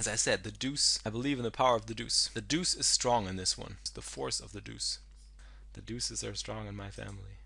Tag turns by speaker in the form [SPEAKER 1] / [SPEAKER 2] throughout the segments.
[SPEAKER 1] As I said, the deuce, I believe in the power of the deuce. The deuce is strong in this one. It's the force of the deuce. The deuces are strong in my family.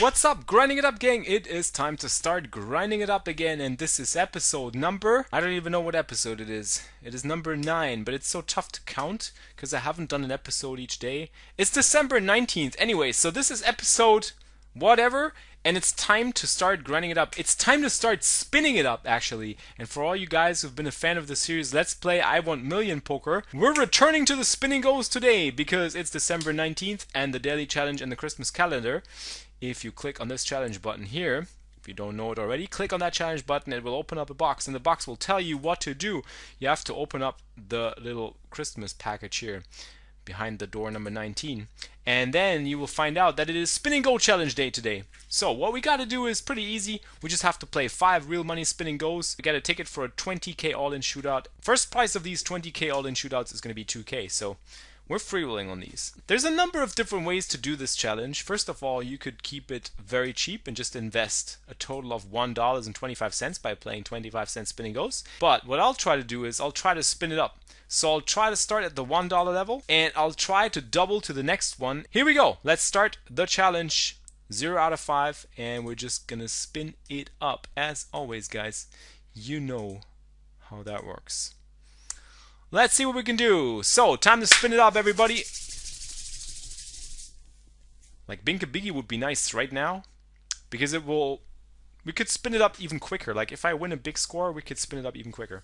[SPEAKER 1] What's up, grinding it up gang? It is time to start grinding it up again, and this is episode number, I don't even know what episode it is. It is number 9, but it's so tough to count because I haven't done an episode each day. It's December 19th anyway, so this is episode whatever, and it's time to start grinding it up. It's time to start spinning it up, actually. And for all you guys who've been a fan of the series Let's Play I Want Million Poker, we're returning to the spinning goals today because it's December 19th and the daily challenge and the Christmas calendar. If you click on this challenge button here, if you don't know it already, click on that challenge button. It will open up a box, and the box will tell you what to do. You have to open up the little Christmas package here behind the door number 19, and then you will find out that it is spinning goal challenge day today. So what we got to do is pretty easy. We just have to play 5 real money spinning goals. We get a ticket for a 20k all-in shootout. First prize of these 20k all-in shootouts is going to be 2k, so we're freewheeling on these. There's a number of different ways to do this challenge. First of all, you could keep it very cheap and just invest a total of $1.25 by playing 25-cent spinning goals. But what I'll try to do is I'll try to spin it up. So I'll try to start at the $1 level, and I'll try to double to the next one. Here we go. Let's start the challenge. 0 out of 5, and we're just gonna spin it up. As always, guys, you know how that works. Let's see what we can do. So, time to spin it up, everybody. Like Binka Biggie would be nice right now, because it will, we could spin it up even quicker. Like if I win a big score, we could spin it up even quicker.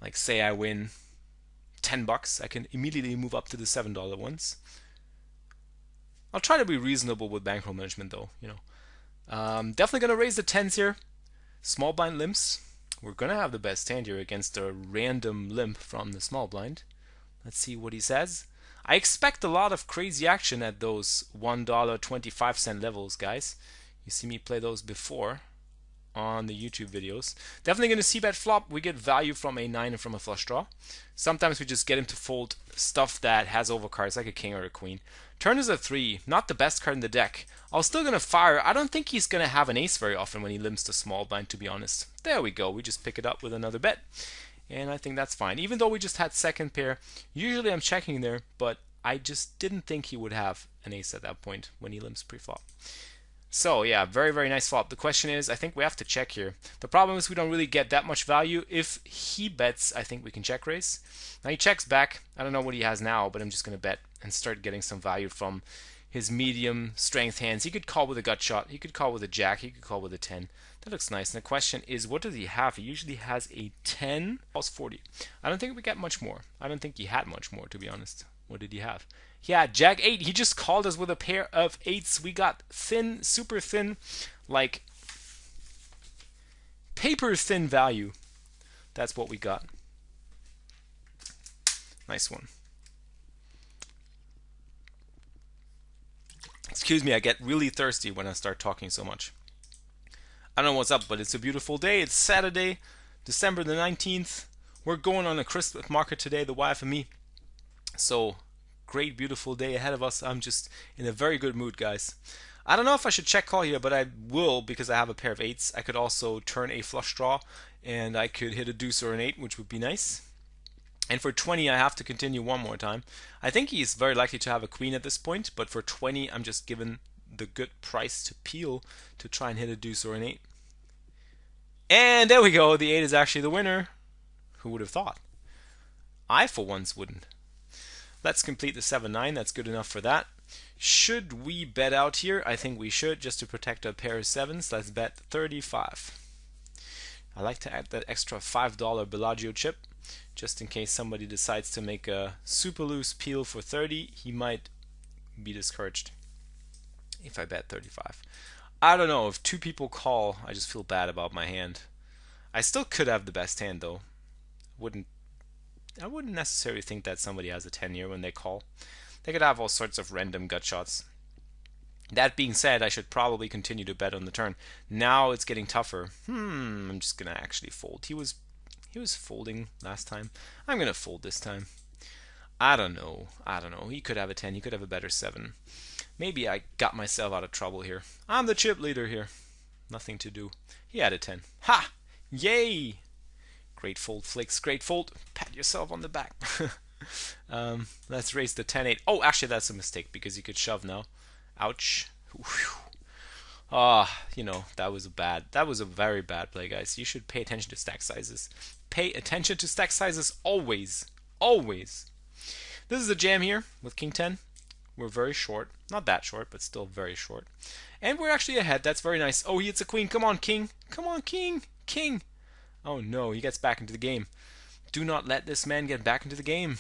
[SPEAKER 1] Like say I win 10 bucks, I can immediately move up to the $7 ones. I'll try to be reasonable with bankroll management though, you know. Definitely gonna raise the 10s here. Small blind limps. We're gonna have the best hand here against a random limp from the small blind. Let's see what he says. I expect a lot of crazy action at those $1.25 levels, guys. You see me play those before on the YouTube videos. Definitely gonna see bet flop. We get value from a 9 and from a flush draw. Sometimes we just get him to fold stuff that has overcards like a king or a queen. Turn is a 3, not the best card in the deck. I was still gonna fire. I don't think he's gonna have an ace very often when he limps the small blind, to be honest. There we go. We just pick it up with another bet, and I think that's fine. Even though we just had second pair, usually I'm checking there, but I just didn't think he would have an ace at that point when he limps pre-flop. So yeah, very, very nice flop. The question is, I think we have to check here. The problem is we don't really get that much value. If he bets, I think we can check raise. Now he checks back. I don't know what he has now, but I'm just going to bet and start getting some value from his medium strength hands. He could call with a gut shot. He could call with a jack. He could call with a 10. That looks nice. And the question is, what does he have? He usually has a 10. Calls 40. I don't think we get much more. I don't think he had much more, to be honest. What did he have? Yeah, Jack 8. He just called us with a pair of 8s. We got thin, super thin, like paper thin value. That's what we got. Nice one. Excuse me, I get really thirsty when I start talking so much. I don't know what's up, but it's a beautiful day. It's Saturday, December the 19th. We're going on a Christmas market today, the wife and me. So, great, beautiful day ahead of us. I'm just in a very good mood, guys. I don't know if I should check call here, but I will because I have a pair of 8s. I could also turn a flush draw, and I could hit a deuce or an 8, which would be nice. And for 20, I have to continue one more time. I think he's very likely to have a queen at this point, but for 20, I'm just given the good price to peel to try and hit a deuce or an 8. And there we go. The 8 is actually the winner. Who would have thought? I, for once, wouldn't. Let's complete the 7-9. That's good enough for that. Should we bet out here? I think we should, just to protect a pair of 7s. Let's bet 35. I like to add that extra $5 Bellagio chip, just in case somebody decides to make a super loose peel for 30. He might be discouraged if I bet 35. I don't know. If 2 people call, I just feel bad about my hand. I still could have the best hand, though. I wouldn't necessarily think that somebody has a 10 here when they call. They could have all sorts of random gut shots. That being said, I should probably continue to bet on the turn. Now it's getting tougher. I'm just gonna actually fold. He was folding last time. I'm gonna fold this time. I don't know. He could have a 10. He could have a better 7. Maybe I got myself out of trouble here. I'm the chip leader here. Nothing to do. He had a 10. Ha! Yay! Great fold, Flix. Great fold. Pat yourself on the back. Let's raise the 10-8. Oh, actually, that's a mistake because you could shove now. Ouch. Ah, that was a very bad play, guys. You should pay attention to stack sizes. Pay attention to stack sizes always. Always. This is a jam here with King 10. We're very short. Not that short, but still very short. And we're actually ahead. That's very nice. Oh, he hits a queen. Come on, King. Come on, King. King. Oh, no. He gets back into the game. Do not let this man get back into the game.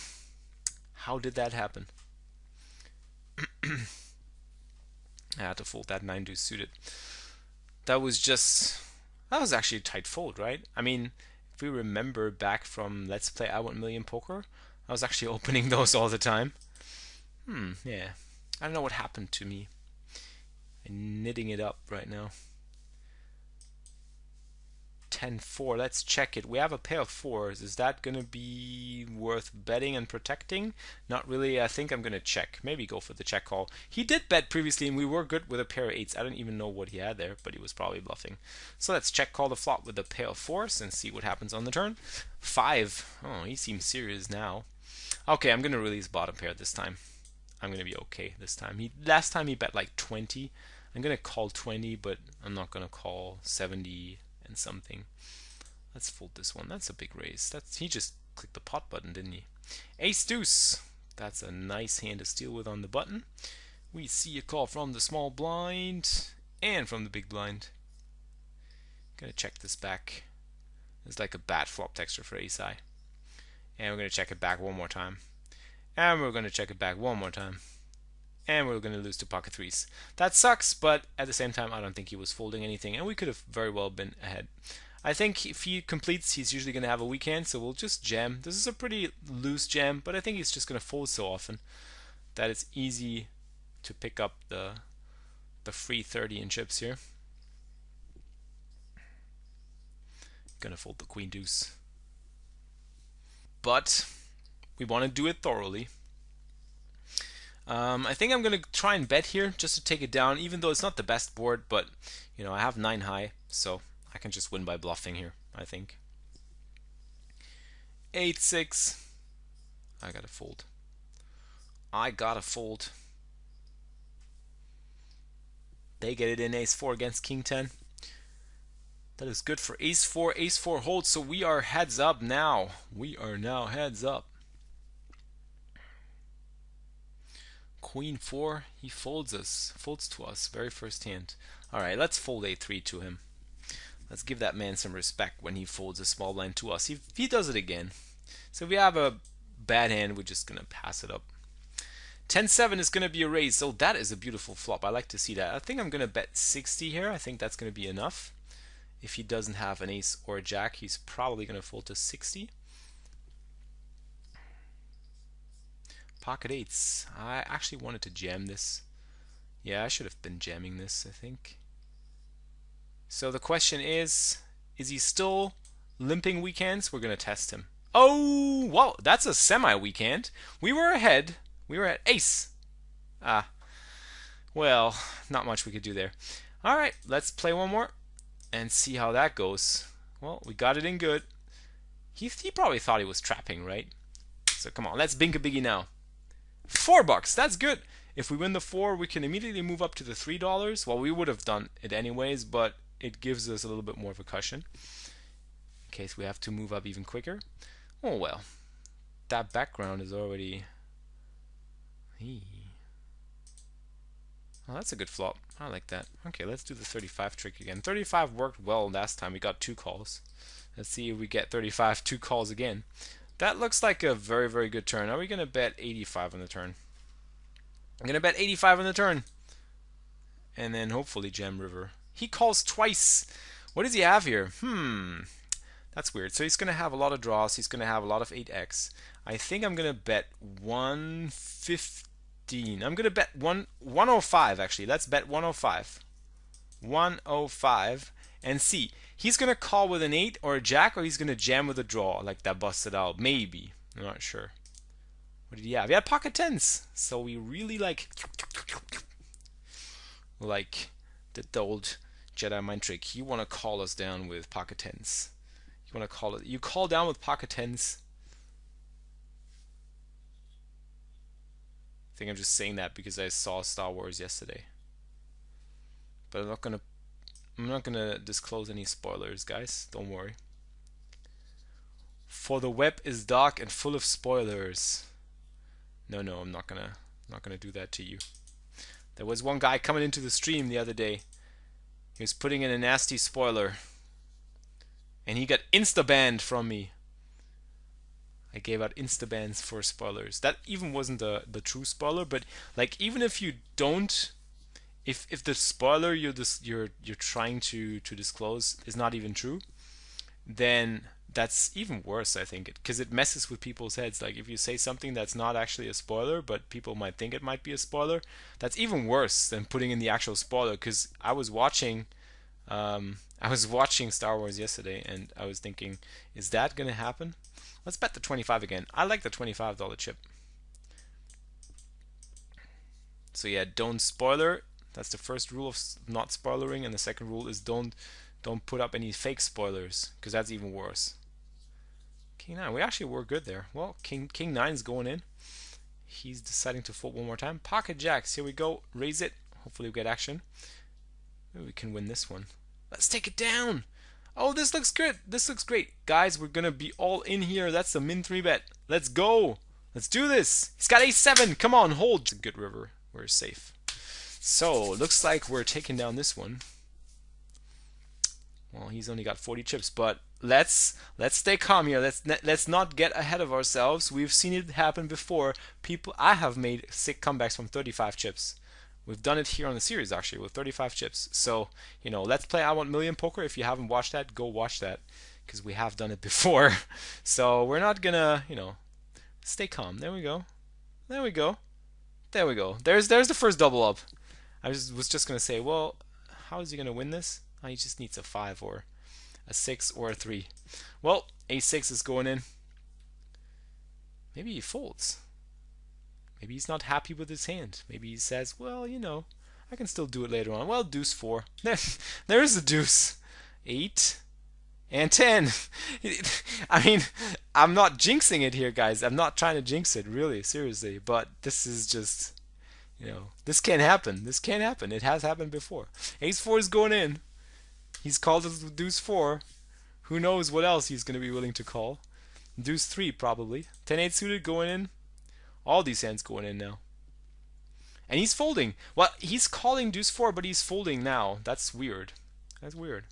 [SPEAKER 1] How did that happen? I had to fold that 9-deuce suited. That was actually a tight fold, right? I mean, if we remember back from Let's Play I Want Million Poker, I was actually opening those all the time. Yeah. I don't know what happened to me. I'm knitting it up right now. 10-4. Let's check it. We have a pair of 4s. Is that going to be worth betting and protecting? Not really. I think I'm going to check. Maybe go for the check call. He did bet previously, and we were good with a pair of 8s. I don't even know what he had there, but he was probably bluffing. So let's check call the flop with a pair of 4s and see what happens on the turn. 5. Oh, he seems serious now. Okay, I'm going to release bottom pair this time. I'm going to be okay this time. Last time he bet like 20. I'm going to call 20, but I'm not going to call 70 and something. Let's fold this one. That's a big raise. He just clicked the pot button, didn't he? Ace deuce. That's a nice hand to steal with on the button. We see a call from the small blind and from the big blind. Gonna check this back. It's like a bad flop texture for ace high. And we're gonna check it back one more time. And we're gonna check it back one more time. And we're going to lose to pocket 3s. That sucks, but at the same time, I don't think he was folding anything, and we could have very well been ahead. I think if he completes, he's usually going to have a weak hand, so we'll just jam. This is a pretty loose jam, but I think he's just going to fold so often that it's easy to pick up the free 30 in chips here. Gonna fold the queen deuce. But we want to do it thoroughly. I think I'm going to try and bet here just to take it down, even though it's not the best board, but I have 9 high, so I can just win by bluffing here, I think. 8-6. I gotta fold. I gotta fold. They get it in ace-4 against king 10. That is good for ace-4. Ace-4 holds, so we are heads up now. We are now heads up. Queen 4, he folds to us, very first hand. Alright, let's fold a3 to him. Let's give that man some respect when he folds a small blind to us. He does it again. So if we have a bad hand, we're just going to pass it up. 10-7 is going to be a raise, so that is a beautiful flop. I like to see that. I think I'm going to bet 60 here. I think that's going to be enough. If he doesn't have an ace or a jack, he's probably going to fold to 60. Pocket 8s. I actually wanted to jam this. Yeah, I should have been jamming this, I think. So the question is he still limping weak hands? We're going to test him. Oh, well, that's a semi-weak hand. We were ahead. We were at ace. Well, not much we could do there. All right, let's play one more and see how that goes. Well, we got it in good. He probably thought he was trapping, right? So come on, let's bink a biggie now. $4, that's good. If we win the 4, we can immediately move up to the $3. Well, we would have done it anyways, but it gives us a little bit more of a cushion in case we have to move up even quicker. Oh well, that background is already... Oh, that's a good flop. I like that. Okay, let's do the 35 trick again. 35 worked well last time. We got 2 calls. Let's see if we get 35 2 calls again. That looks like a very, very good turn. Are we going to bet 85 on the turn? I'm going to bet 85 on the turn. And then hopefully jam river. He calls twice. What does he have here? That's weird. So he's going to have a lot of draws. He's going to have a lot of 8x. I think I'm going to bet 150. I'm gonna bet 105 actually. Let's bet 105. 105 and see. He's gonna call with an 8 or a jack, or he's gonna jam with a draw like that busted out. Maybe. I'm not sure. What did he have? He had pocket tens. So we really like did the old Jedi mind trick. You want to call us down with pocket tens. You want to call it. You call down with pocket tens. I think I'm just saying that because I saw Star Wars yesterday. But I'm not gonna disclose any spoilers, guys. Don't worry. For the web is dark and full of spoilers. No, I'm not gonna do that to you. There was one guy coming into the stream the other day. He was putting in a nasty spoiler, and he got insta-banned from me. I gave out insta-bans for spoilers. That even wasn't the true spoiler, but like even if you don't, if the spoiler you're trying to disclose is not even true, then that's even worse, I think, because it messes with people's heads. Like if you say something that's not actually a spoiler, but people might think it might be a spoiler, that's even worse than putting in the actual spoiler. Because I was watching Star Wars yesterday, and I was thinking, is that gonna happen? Let's bet the 25 again. I like the $25 chip. So yeah, don't spoiler. That's the first rule of not spoilering, and the second rule is don't put up any fake spoilers, because that's even worse. King 9, we actually were good there. Well, King 9 is going in. He's deciding to fold one more time. Pocket jacks, here we go. Raise it. Hopefully we get action. Maybe we can win this one. Let's take it down. Oh, this looks good. This looks great. Guys, we're going to be all in here. That's the min 3 bet. Let's go. Let's do this. He's got a7. Come on, hold. It's a good river. We're safe. So, looks like we're taking down this one. Well, he's only got 40 chips, but let's stay calm here. Let's not get ahead of ourselves. We've seen it happen before. I have made sick comebacks from 35 chips. We've done it here on the series actually with 35 chips. So, let's play I Want Million Poker. If you haven't watched that, go watch that, because we have done it before. So we're not gonna, stay calm. There we go. There we go. There we go. There's the first double up. I was just gonna say, well, how is he gonna win this? Oh, he just needs a 5 or a 6 or a 3. Well, a6 is going in. Maybe he folds. Maybe he's not happy with his hand. Maybe he says, well, I can still do it later on. Well, deuce 4. There's the deuce. 8 and 10. I mean, I'm not jinxing it here, guys. I'm not trying to jinx it, really, seriously. But this is just, this can't happen. This can't happen. It has happened before. Ace 4 is going in. He's called it deuce 4. Who knows what else he's going to be willing to call. Deuce 3, probably. 10-8 suited going in. All these hands going in now. And he's folding. Well, he's calling deuce 4, but he's folding now. That's weird. That's weird.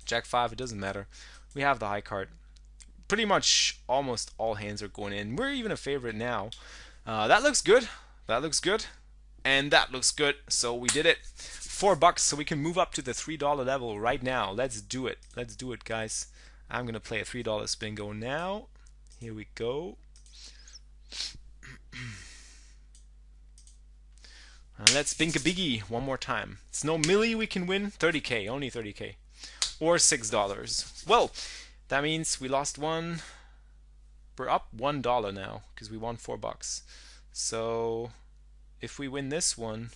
[SPEAKER 1] Jack 5, it doesn't matter. We have the high card. Pretty much almost all hands are going in. We're even a favorite now. That looks good. That looks good. And that looks good. So we did it. $4, so we can move up to the $3 level right now. Let's do it. Let's do it, guys. I'm going to play a $3 spin go now. Here we go. Let's bink a biggie one more time. It's no milli we can win. 30k, only 30k. Or $6. Well, that means we lost one. We're up $1 now because we won $4. So if we win this one,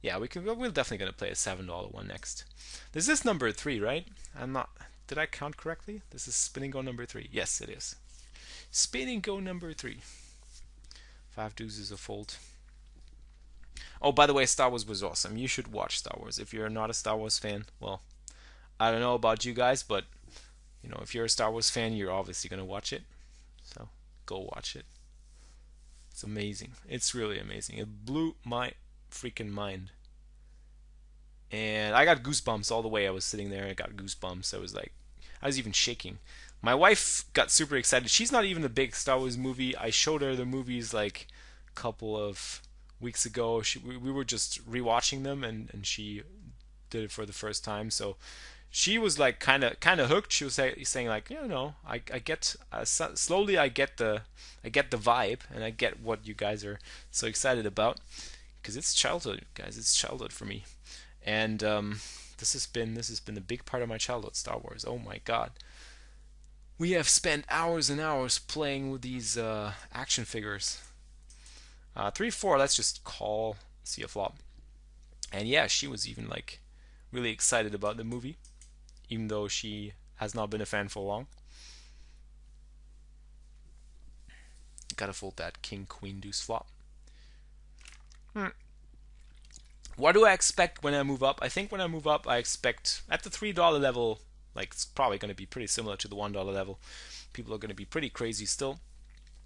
[SPEAKER 1] yeah, we're definitely gonna play a $7 one next. This is number 3, right? Did I count correctly? This is spinning go number 3. Yes, it is. Spinning go number 3. 5 deuces a fold. Oh, by the way, Star Wars was awesome. You should watch Star Wars. If you're not a Star Wars fan, well, I don't know about you guys, but if you're a Star Wars fan, you're obviously gonna watch it. So go watch it. It's amazing. It's really amazing. It blew my freaking mind. And I got goosebumps all the way. I was sitting there and I got goosebumps. I was even shaking. My wife got super excited. She's not even a big Star Wars movie. I showed her the movies like a couple of weeks ago. We were just rewatching them, and she did it for the first time. So she was like kind of hooked. She was saying like, you know, I get slowly I get the vibe, and I get what you guys are so excited about, because it's childhood, guys. It's childhood for me, and this has been a big part of my childhood. Star Wars. Oh my God. We have spent hours and hours playing with these action figures. 3-4, let's just call, see a flop. And yeah, she was even like really excited about the movie, even though she has not been a fan for long. Gotta fold that king, queen, deuce flop. What do I expect when I move up? I think when I move up, I expect at the $3 level, like it's probably going to be pretty similar to the $1 level. People are going to be pretty crazy still.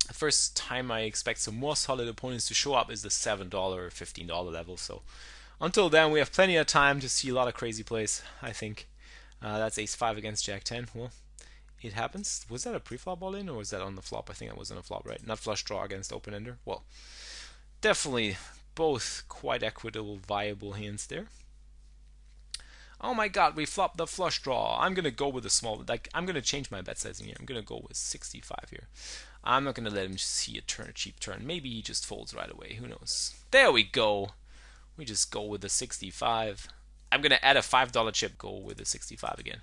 [SPEAKER 1] The first time I expect some more solid opponents to show up is the $7 or $15 level. So until then, we have plenty of time to see a lot of crazy plays, I think. That's ace-5 against jack-10. Well, it happens. Was that a pre-flop all-in, or was that on the flop? I think that was on the flop, right? Not flush draw against open-ender. Well, definitely both quite equitable, viable hands there. Oh my God, we flopped the flush draw. I'm gonna go with a small, like I'm gonna change my bet sizing here. I'm gonna go with 65 here. I'm not gonna let him see a cheap turn. Maybe he just folds right away. Who knows? There we go. We just go with the 65. I'm gonna add a $5 chip. Go with the 65 again.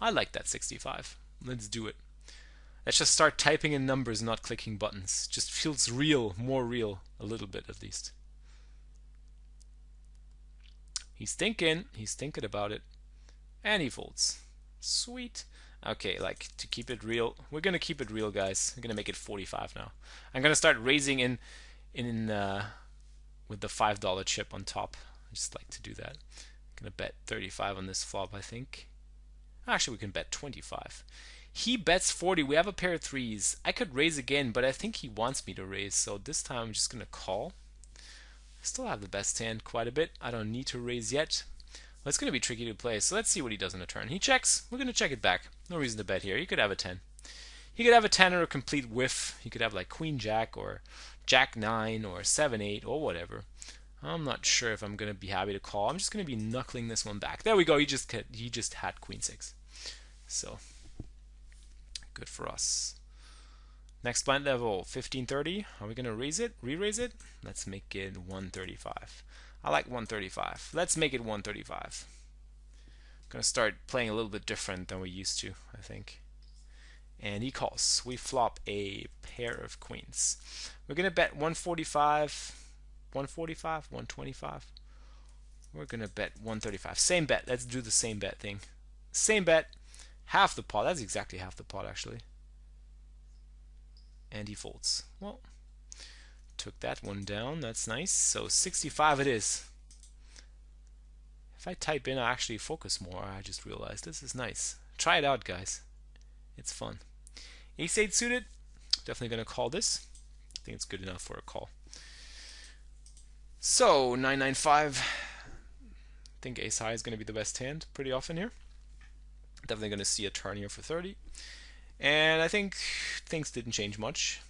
[SPEAKER 1] I like that 65. Let's do it. Let's just start typing in numbers, not clicking buttons. Just feels real, more real, a little bit at least. He's thinking about it, and he folds. Sweet. Okay, like to keep it real, we're gonna keep it real, guys. I'm gonna make it 45 now. I'm gonna start raising in with the $5 chip on top. I just like to do that. I'm gonna bet 35 on this flop, I think. Actually, we can bet 25. He bets 40. We have a pair of threes. I could raise again, but I think he wants me to raise, so this time I'm just gonna call. I still have the best hand quite a bit. I don't need to raise yet. Well, it's going to be tricky to play, so let's see what he does on a turn. He checks. We're going to check it back. No reason to bet here. He could have a 10. He could have a 10 or a complete whiff. He could have like Queen Jack or Jack 9 or 7-8 or whatever. I'm not sure if I'm going to be happy to call. I'm just going to be knuckling this one back. There we go. He just had Queen 6. So, good for us. Next blind level, 1530. Are we going to raise it? Re-raise it? Let's make it 135. I like 135. Let's make it 135. Going to start playing a little bit different than we used to, I think. And he calls. We flop a pair of queens. We're going to bet 145, 145, 125. We're going to bet 135. Same bet. Let's do the same bet thing. Same bet. Half the pot. That's exactly half the pot, actually. And he folds. Well, took that one down. That's nice. So 65 it is. If I type in, I actually focus more. I just realized this is nice. Try it out, guys. It's fun. Ace-8 suited. Definitely going to call this. I think it's good enough for a call. So 995. I think ace high is going to be the best hand pretty often here. Definitely going to see a turn here for 30. And I think things didn't change much.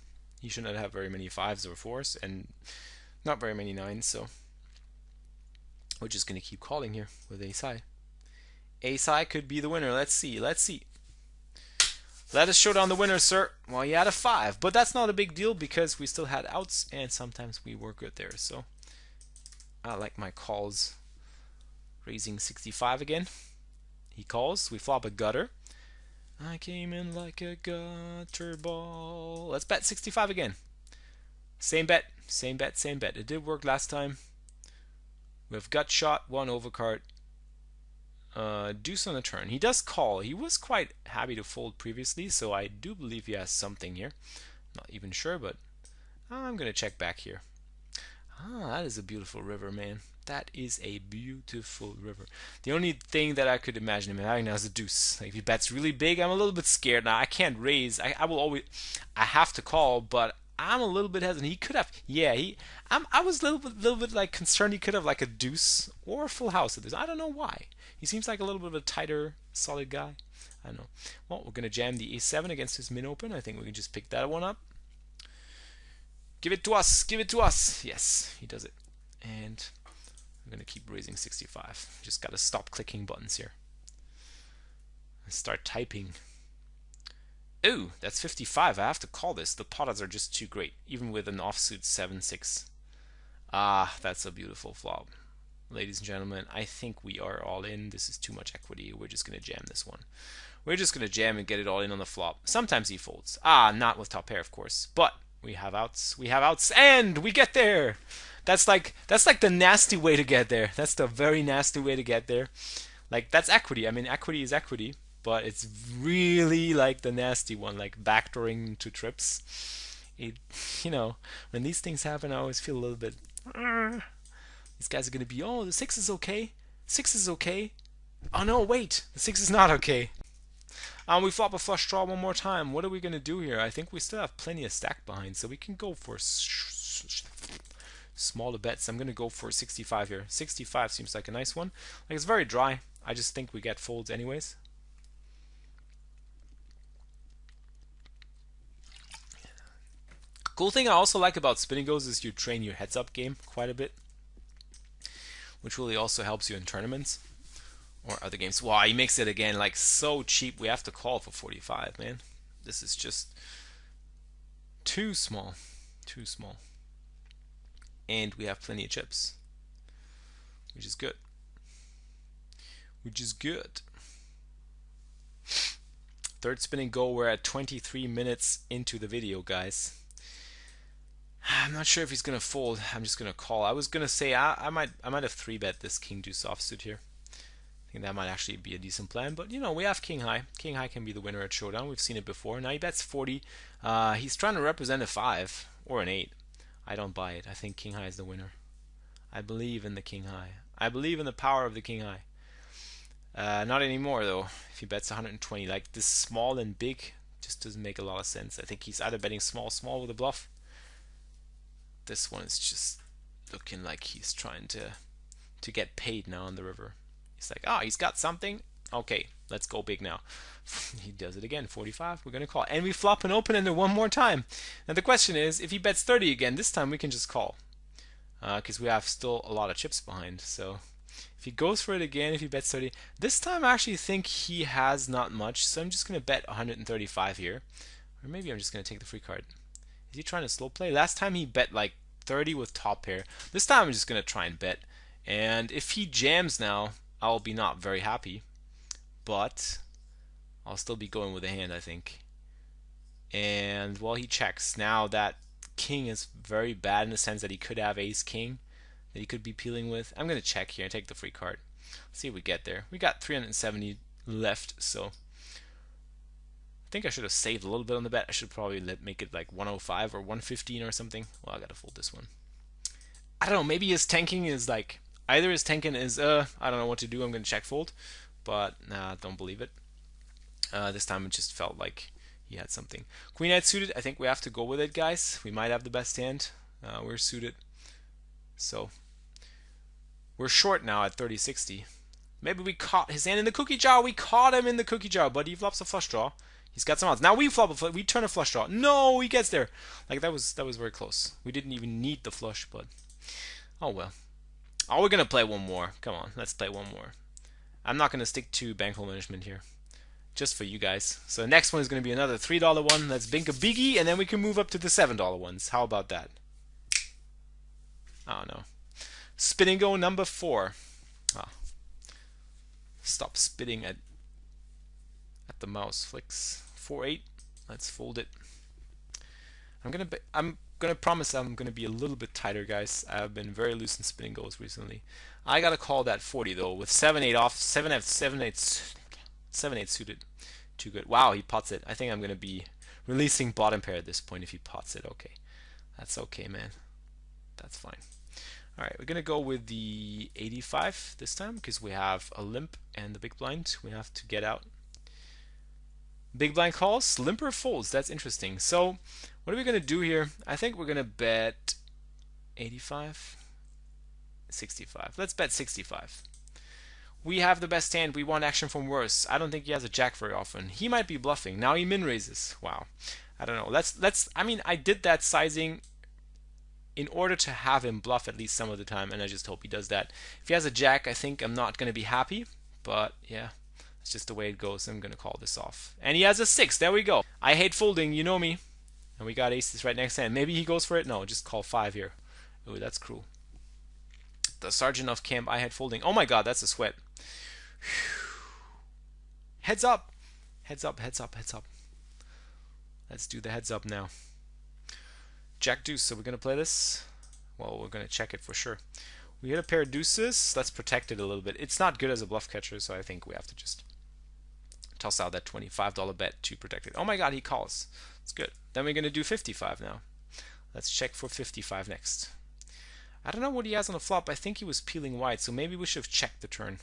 [SPEAKER 1] He shouldn't have very many 5s or 4s, and not very many 9s, so we're just going to keep calling here with ace high. Ace high could be the winner. Let's see. Let's see. Let us show down the winner, sir. Well, he had a 5, but that's not a big deal because we still had outs, and sometimes we were good there. So I like my calls. Raising 65 again. He calls. We flop a gutter. I came in like a gutter ball. Let's bet 65 again. Same bet, same bet, same bet. It did work last time. We have gut shot, 1 overcard. Deuce on the turn. He does call. He was quite happy to fold previously, so I do believe he has something here. Not even sure, but I'm going to check back here. That is a beautiful river, man. That is a beautiful river. The only thing that I could imagine him having now is a deuce. Like if he bets really big, I'm a little bit scared. Now I can't raise. I will always. I have to call, but I'm a little bit hesitant. He could have. Yeah, I was a little bit like concerned. He could have like a deuce or a full house at this. I don't know why. He seems like a little bit of a tighter, solid guy. I don't know. Well, we're gonna jam the ace-7 against his min open. I think we can just pick that one up. Give it to us. Give it to us. Yes, he does it. And We're gonna keep raising 65. Just gotta stop clicking buttons here. Start typing. Ooh, that's 55. I have to call this. The pot odds are just too great, even with an offsuit 7-6. Ah, that's a beautiful flop. Ladies and gentlemen, I think we are all in. This is too much equity. We're just gonna jam this one. We're just gonna jam and get it all in on the flop. Sometimes he folds. Ah, not with top pair, of course. But we have outs. We have outs, and we get there. That's like the nasty way to get there. That's the very nasty way to get there. Like, that's equity. I mean, equity is equity, but it's really like the nasty one, like backdooring into trips. It, you know, when these things happen, I always feel a little bit. These guys are gonna be, oh, the 6 is okay. 6 is okay. Oh no, wait, the 6 is not okay. We flop a flush draw one more time. What are we gonna do here? I think we still have plenty of stack behind, so we can go for smaller bets. I'm gonna go for 65 here. 65 seems like a nice one. Like, it's very dry. I just think we get folds anyways. Cool thing I also like about spinning goes is you train your heads up game quite a bit, which really also helps you in tournaments or other games. Wow, he makes it again, like, so cheap. We have to call for 45, man. This is just too small. Too small. And we have plenty of chips, which is good. Which is good. Third spinning go. We're at 23 minutes into the video, guys. I'm not sure if he's gonna fold. I'm just gonna call. I was gonna say I might have 3-bet this king deuce offsuit here. I think that might actually be a decent plan, but you know, we have king high. King high can be the winner at showdown. We've seen it before. Now he bets 40. He's trying to represent a 5 or an 8. I don't buy it. I think king high is the winner. I believe in the king high. I believe in the power of the king high. Not anymore though. If he bets 120, like, this small and big just doesn't make a lot of sense. I think he's either betting small with a bluff. This one is just looking like he's trying to get paid now on the river. He's like, oh, he's got something. Okay, let's go big now. He does it again. 45. We're gonna call, and we flop an open ender one more time. Now the question is, if he bets 30 again, this time we can just call, because we have still a lot of chips behind. So if he goes for it again, if he bets 30, this time I actually think he has not much. So I'm just gonna bet 135 here, or maybe I'm just gonna take the free card. Is he trying to slow play? Last time he bet like 30 with top pair. This time I'm just going to try and bet. And if he jams now, I'll be not very happy. But I'll still be going with a hand, I think. And, well, he checks. Now that king is very bad in the sense that he could have ace king that he could be peeling with. I'm going to check here and take the free card. Let's see if we get there. We got 370 left, so I think I should have saved a little bit on the bet. I should probably make it like 105 or 115 or something. Well, I gotta fold this one. I don't know, maybe his tanking is like, either his tanking is, I don't know what to do, I'm gonna check fold, but nah, don't believe it. This time it just felt like he had something. Queen 8 suited, I think we have to go with it, guys. We might have the best hand. We're suited. So, we're short now at 30-60. Maybe we caught his hand in the cookie jar. We caught him in the cookie jar, but he flops a flush draw. He's got some odds. Now we flop we turn a flush draw. No, he gets there. Like, that was very close. We didn't even need the flush, but oh well. Oh, we're gonna play one more. Come on, let's play one more. I'm not gonna stick to bankroll management here, just for you guys. So the next one is gonna be another $3 one. Let's bink a biggie, and then we can move up to the $7 ones. How about that? Oh no. Spinning go number 4. Ah. Stop spitting at the mouse. Flicks 4-8. Let's fold it. I'm gonna promise I'm gonna be a little bit tighter, guys. I've been very loose in spinning goals recently. I gotta call that 40 though with 7-8 off. 7-8 suited. Too good. Wow, he pots it. I think I'm gonna be releasing bottom pair at this point if he pots it. Okay, that's okay, man. That's fine. All right, we're gonna go with the 85 this time because we have a limp and the big blind. We have to get out. Big blind calls, limper folds. That's interesting. So what are we gonna do here? I think we're gonna bet 85, 65. Let's bet 65. We have the best hand. We want action from worse. I don't think he has a jack very often. He might be bluffing. Now he min raises. Wow. I don't know. Let's. I mean, I did that sizing in order to have him bluff at least some of the time, and I just hope he does that. If he has a jack, I think I'm not going to be happy, but yeah, it's just the way it goes. I'm going to call this off. And he has a 6. There we go. I hate folding, you know me. And we got aces right next hand. Maybe he goes for it. No, just call 5 here. Oh, that's cruel. The sergeant of camp, I had folding. Oh my god, that's a sweat. Heads up. Heads up, heads up, heads up. Let's do the heads up now. Jack deuce, so we're going to play this. Well, we're going to check it for sure. We hit a pair of deuces. Let's protect it a little bit. It's not good as a bluff catcher, so I think we have to just toss out that $25 bet to protect it. Oh my god, he calls. It's good. Then we're going to do 55 now. Let's check for 55 next. I don't know what he has on the flop. I think he was peeling white, so maybe we should have checked the turn.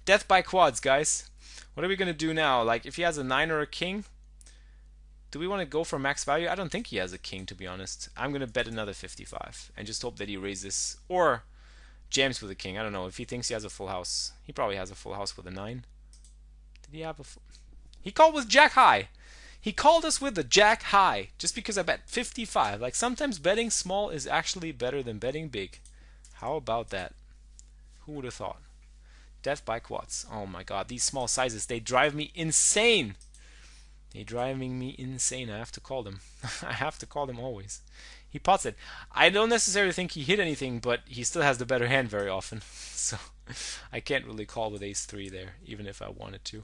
[SPEAKER 1] Death by quads, guys. What are we going to do now? Like, if he has a 9 or a king, do we want to go for max value? I don't think he has a king, to be honest. I'm going to bet another 55 and just hope that he raises or jams with a king. I don't know. If he thinks he has a full house, he probably has a full house with a 9. Did he have a full... He called with jack high. He called us with the jack high just because I bet 55. Like, sometimes betting small is actually better than betting big. How about that? Who would have thought? Death by quads. Oh my god, these small sizes, they drive me insane. They're driving me insane. I have to call them. I have to call them always. He pots it. I don't necessarily think he hit anything, but he still has the better hand very often. So I can't really call with ace 3 there, even if I wanted to.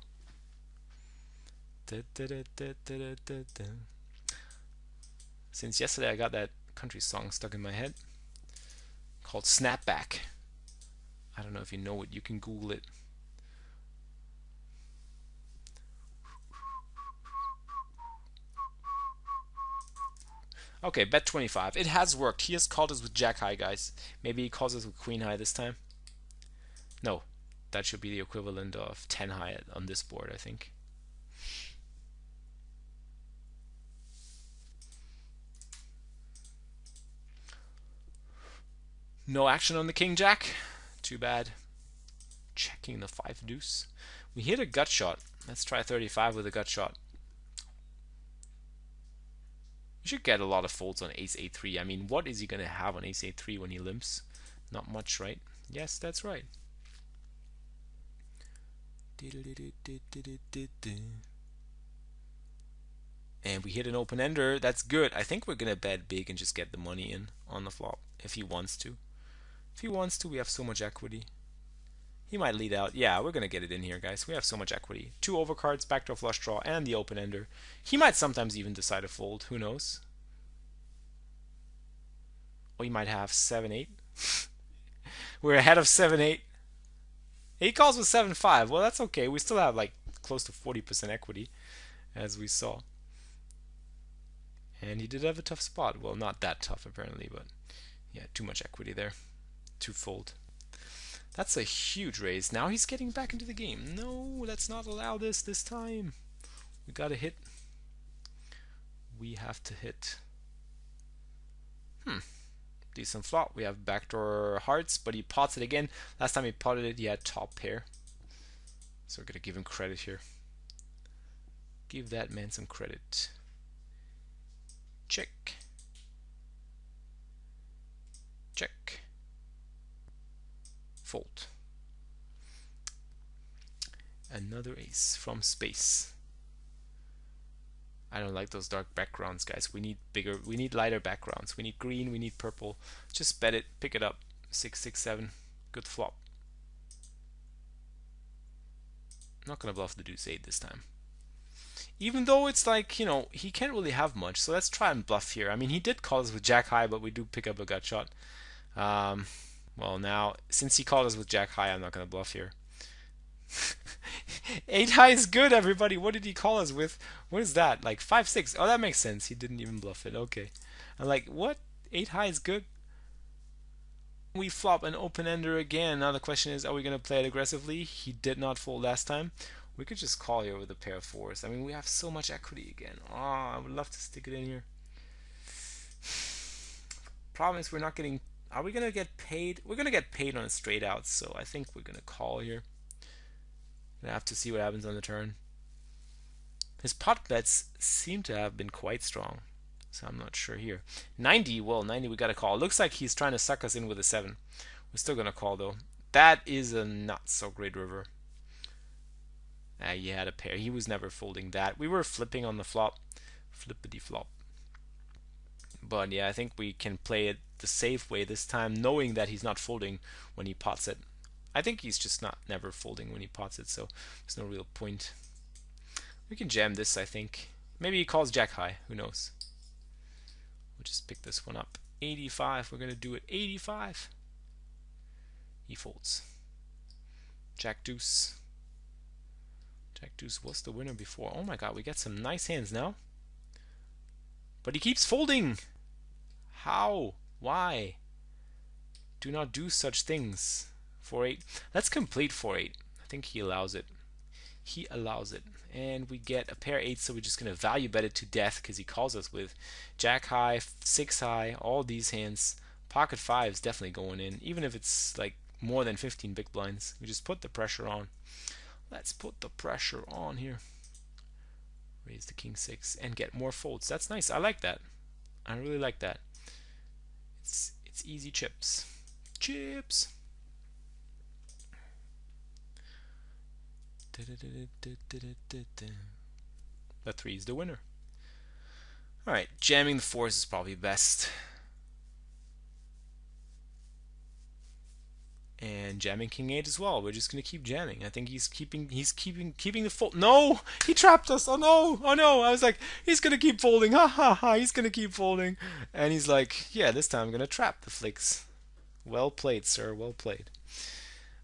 [SPEAKER 1] Since yesterday I got that country song stuck in my head called Snapback. I don't know if you know it. You can Google it. Okay, bet 25. It has worked. He has called us with jack high, guys. Maybe he calls us with queen high this time. No, that should be the equivalent of 10 high on this board, I think. No action on the king jack. Too bad. Checking the 5 deuce. We hit a gut shot. Let's try 35 with a gut shot. You should get a lot of folds on ace a3. I mean, what is he going to have on ace a3 when he limps? Not much, right? Yes, that's right. And we hit an open ender. That's good. I think we're going to bet big and just get the money in on the flop if he wants to. If he wants to, we have so much equity. He might lead out. Yeah, we're going to get it in here, guys. We have so much equity. 2 overcards, backdoor flush draw, and the open ender. He might sometimes even decide to fold. Who knows? Or he might have 7-8. We're ahead of 7-8. He calls with 7-5. Well, that's okay. We still have like close to 40% equity, as we saw. And he did have a tough spot. Well, not that tough apparently, but yeah, too much equity there to fold. That's a huge raise. Now he's getting back into the game. No, let's not allow this time. We gotta hit. We have to hit. Decent flop. We have backdoor hearts, but he pots it again. Last time he potted it, he had top pair. So we're gonna give him credit here. Give that man some credit. Check. Check. Fold. Another ace from space. I don't like those dark backgrounds, guys. We need bigger, we need lighter backgrounds. We need green, we need purple. Just bet it, pick it up. 6, 6, 7. Good flop. I'm not gonna bluff the deuce 8 this time. Even though it's like, you know, he can't really have much. So let's try and bluff here. I mean, he did call us with jack high, but we do pick up a gut shot. Well, now, since he called us with jack high, I'm not going to bluff here. 8 high is good, everybody. What did he call us with? What is that? Like 5, 6. Oh, that makes sense. He didn't even bluff it. Okay. I'm like, what? 8 high is good? We flop an open ender again. Now the question is, are we going to play it aggressively? He did not fold last time. We could just call here with a pair of 4s. I mean, we have so much equity again. Oh, I would love to stick it in here. Problem is, we're not getting... Are we going to get paid? We're going to get paid on a straight out, so I think we're going to call here. Gonna have to see what happens on the turn. His pot bets seem to have been quite strong. So I'm not sure here. 90, well, 90 we got to call. Looks like he's trying to suck us in with a 7. We're still going to call though. That is a not so great river. He had a pair. He was never folding that. We were flipping on the flop. Flippity flop. But yeah, I think we can play it the safe way this time, knowing that he's not folding when he pots it. I think he's just never folding when he pots it, so there's no real point. We can jam this, I think. Maybe he calls jack high. Who knows? We'll just pick this one up. 85. We're going to do it 85. He folds. Jack deuce. Jack deuce was the winner before. Oh my god, we got some nice hands now. But he keeps folding. How? Why? Do not do such things. 4-8. Let's complete 4-8. I think he allows it. He allows it. And we get a pair 8, so we're just going to value bet it to death because he calls us with jack high, 6 high, all these hands. Pocket 5 is definitely going in, even if it's like more than 15 big blinds. We just put the pressure on. Let's put the pressure on here. Raise the king 6 and get more folds. That's nice. I like that. I really like that. It's easy chips. Chips. The 3 is the winner. Alright, jamming the 4s is probably best. And jamming king 8 as well. We're just gonna keep jamming. I think he's keeping the fold. No! He trapped us! Oh no! Oh no! I was like, he's gonna keep folding. Ha ha ha! He's gonna keep folding. And he's like, yeah, this time I'm gonna trap the flicks. Well played, sir. Well played.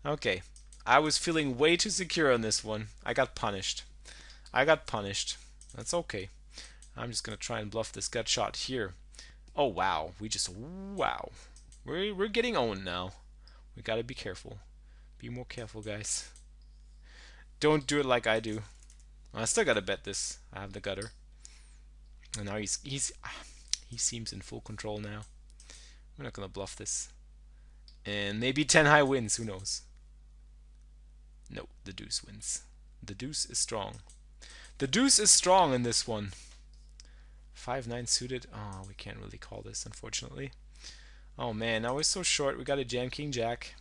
[SPEAKER 1] Okay. I was feeling way too secure on this one. I got punished. I got punished. That's okay. I'm just gonna try and bluff this gut shot here. Oh wow. Wow. We're getting owned now. We gotta be careful. Be more careful, guys. Don't do it like I do. I still gotta bet this. I have the gutter. And now he seems in full control now. We're not gonna bluff this. And maybe 10 high wins, who knows? No, the deuce wins. The deuce is strong. The deuce is strong in this one. 5-9 suited. Oh, we can't really call this, unfortunately. Oh man, now we're so short. We got a jam king jack.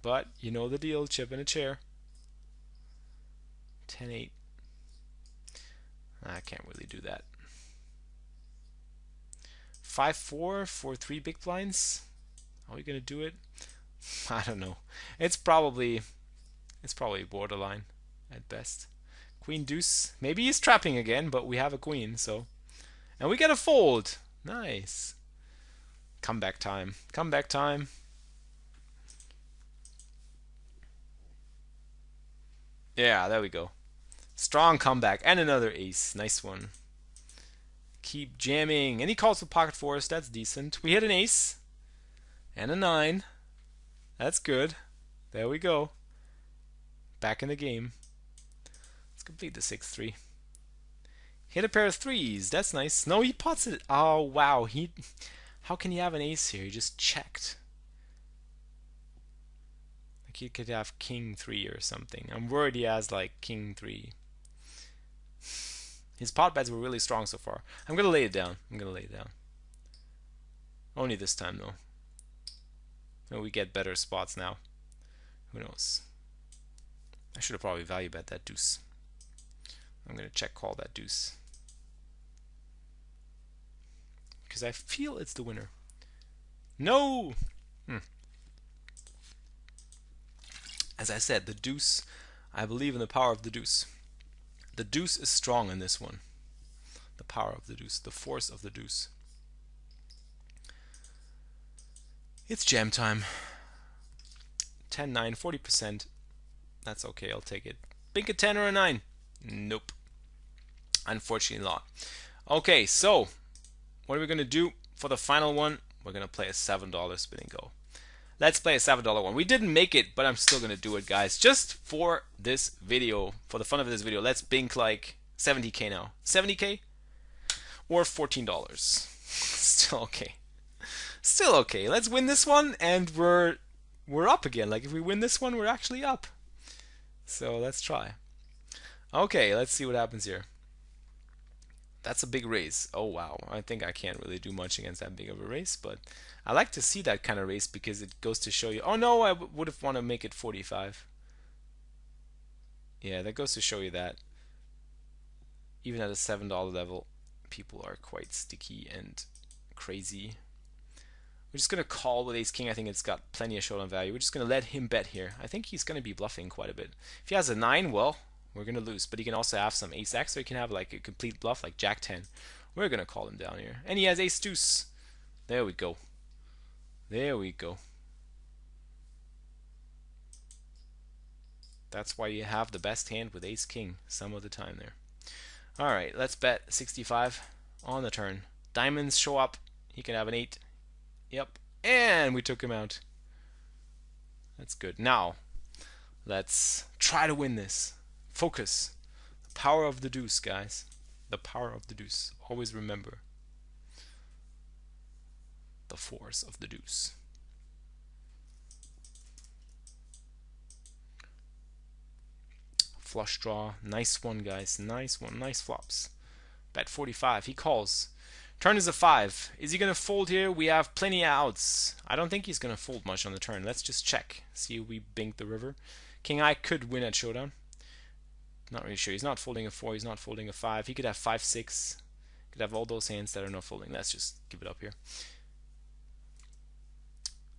[SPEAKER 1] But you know the deal, chip in a chair. 10-8. I can't really do that. 5-4 for 3 big blinds. Are we gonna do it? I don't know. It's probably borderline at best. Queen deuce. Maybe he's trapping again, but we have a queen, so. And we get a fold. Nice. Comeback time. Comeback time. Yeah, there we go. Strong comeback. And another ace. Nice one. Keep jamming. And he calls for pocket 4s. That's decent. We hit an ace. And a 9. That's good. There we go. Back in the game. Let's complete the 6-3. Hit a pair of 3s. That's nice. No, he pots it. Oh, wow. How can he have an ace here? He just checked. Like he could have king 3 or something. I'm worried he has like king 3. His pot bets were really strong so far. I'm going to lay it down. I'm going to lay it down. Only this time though. Maybe we get better spots now. Who knows? I should have probably value bet that deuce. I'm going to check call that deuce. Because I feel it's the winner. No! As I said, the deuce, I believe in the power of the deuce. The deuce is strong in this one. The power of the deuce, the force of the deuce. It's jam time. 10-9, 40%. That's okay, I'll take it. Bink a 10 or a 9? Nope. Unfortunately not. Okay, so what are we going to do for the final one? We're going to play a $7 spin and go. Let's play a $7 one. We didn't make it, but I'm still going to do it, guys. Just for this video, for the fun of this video, let's bink like 70k now. 70k or $14. Still okay. Still okay. Let's win this one and we're up again. Like if we win this one, we're actually up. So let's try. Okay, let's see what happens here. That's a big raise. Oh wow, I think I can't really do much against that big of a raise, but I like to see that kind of raise because it goes to show you. Oh no, I would have want to make it 45. Yeah, that goes to show you that even at a $7 level, people are quite sticky and crazy. We're just going to call with ace king. I think it's got plenty of showdown value. We're just going to let him bet here. I think he's going to be bluffing quite a bit. If he has a 9, well, we're going to lose. But he can also have some ace x, so he can have like a complete bluff like jack 10. We're going to call him down here. And he has ace deuce. There we go. There we go. That's why you have the best hand with ace king some of the time there. Alright, let's bet 65 on the turn. Diamonds show up. He can have an 8. Yep. And we took him out. That's good. Now, let's try to win this. Focus. The power of the deuce, guys. The power of the deuce. Always remember the force of the deuce. Flush draw. Nice one, guys. Nice one. Nice flops. Bet 45. He calls. Turn is a 5. Is he going to fold here? We have plenty of outs. I don't think he's going to fold much on the turn. Let's just check. See if we bink the river. King I could win at showdown. Not really sure. He's not folding a 4. He's not folding a 5. He could have 5, 6. He could have all those hands that are not folding. Let's just give it up here.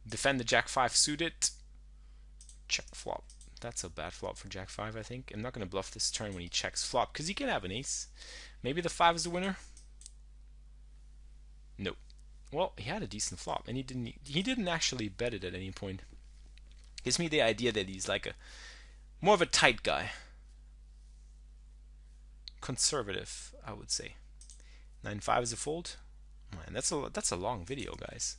[SPEAKER 1] Defend the jack 5 suited. Check flop. That's a bad flop for jack 5, I think. I'm not going to bluff this turn when he checks flop because he can have an ace. Maybe the 5 is the winner. Nope. Well, he had a decent flop, and he didn't actually bet it at any point. Gives me the idea that he's like a more of a tight guy. Conservative, I would say. 9-5 is a fold. Man, that's a long video, guys.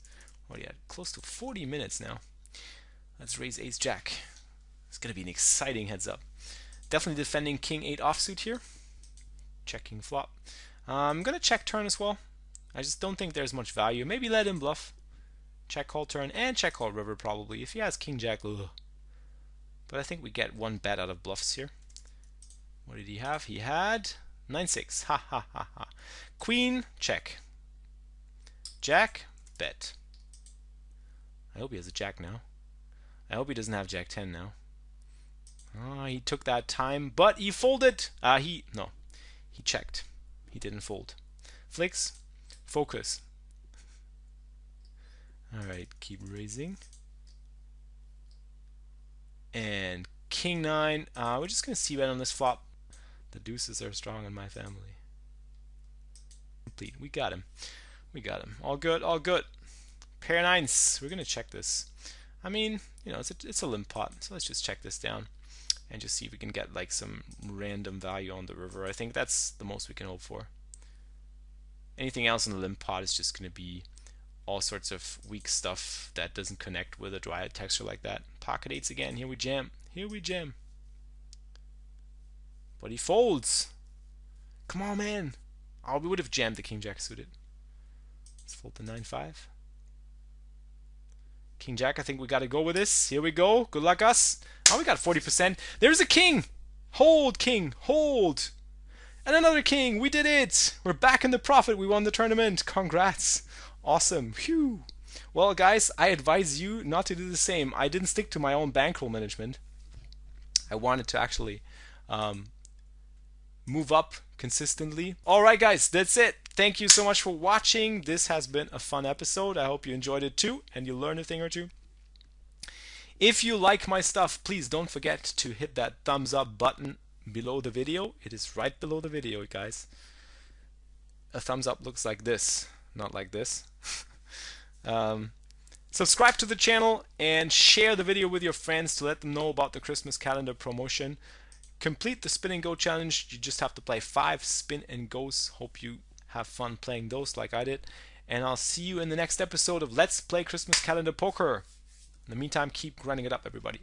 [SPEAKER 1] What are you at? Close to 40 minutes now. Let's raise ace jack. It's gonna be an exciting heads up. Definitely defending king 8 offsuit here. Checking flop. I'm gonna check turn as well. I just don't think there's much value. Maybe let him bluff. Check call turn and check call river probably. If he has king jack, ugh. But I think we get one bet out of bluffs here. What did he have? He had 9-6. Ha ha ha ha. Queen, check. Jack, bet. I hope he has a jack now. I hope he doesn't have jack 10 now. Oh, he took that time, but he folded. He checked. He didn't fold. Flix, focus. Alright, keep raising. And king 9. We're just going to see bet on this flop. The deuces are strong in my family. Complete. We got him. We got him. All good, all good. Pair 9s. We're going to check this. I mean, you know, it's a limp pot. So let's just check this down and just see if we can get like some random value on the river. I think that's the most we can hope for. Anything else in the limp pot is just going to be all sorts of weak stuff that doesn't connect with a dry texture like that. Pocket 8s again. Here we jam. Here we jam. But he folds. Come on, man. Oh, we would have jammed the king jack suited. Let's fold the 9-5. King jack, I think we got to go with this. Here we go. Good luck us. Oh, we got 40%. There's a king. Hold, king. Hold. And another king. We did it. We're back in the profit. We won the tournament. Congrats. Awesome. Phew. Well, guys, I advise you not to do the same. I didn't stick to my own bankroll management. I wanted to actually move up consistently. Alright guys, that's it. Thank you so much for watching. This has been a fun episode. I hope you enjoyed it too and you learned a thing or two. If you like my stuff, please don't forget to hit that thumbs up button below the video. It is right below the video, guys. A thumbs up looks like this, not like this. Subscribe to the channel and share the video with your friends to let them know about the Christmas calendar promotion. Complete the spin and go challenge. You just have to play 5 spin and goes. Hope you have fun playing those like I did. And I'll see you in the next episode of Let's Play Christmas Calendar Poker. In the meantime, keep grinding it up, everybody.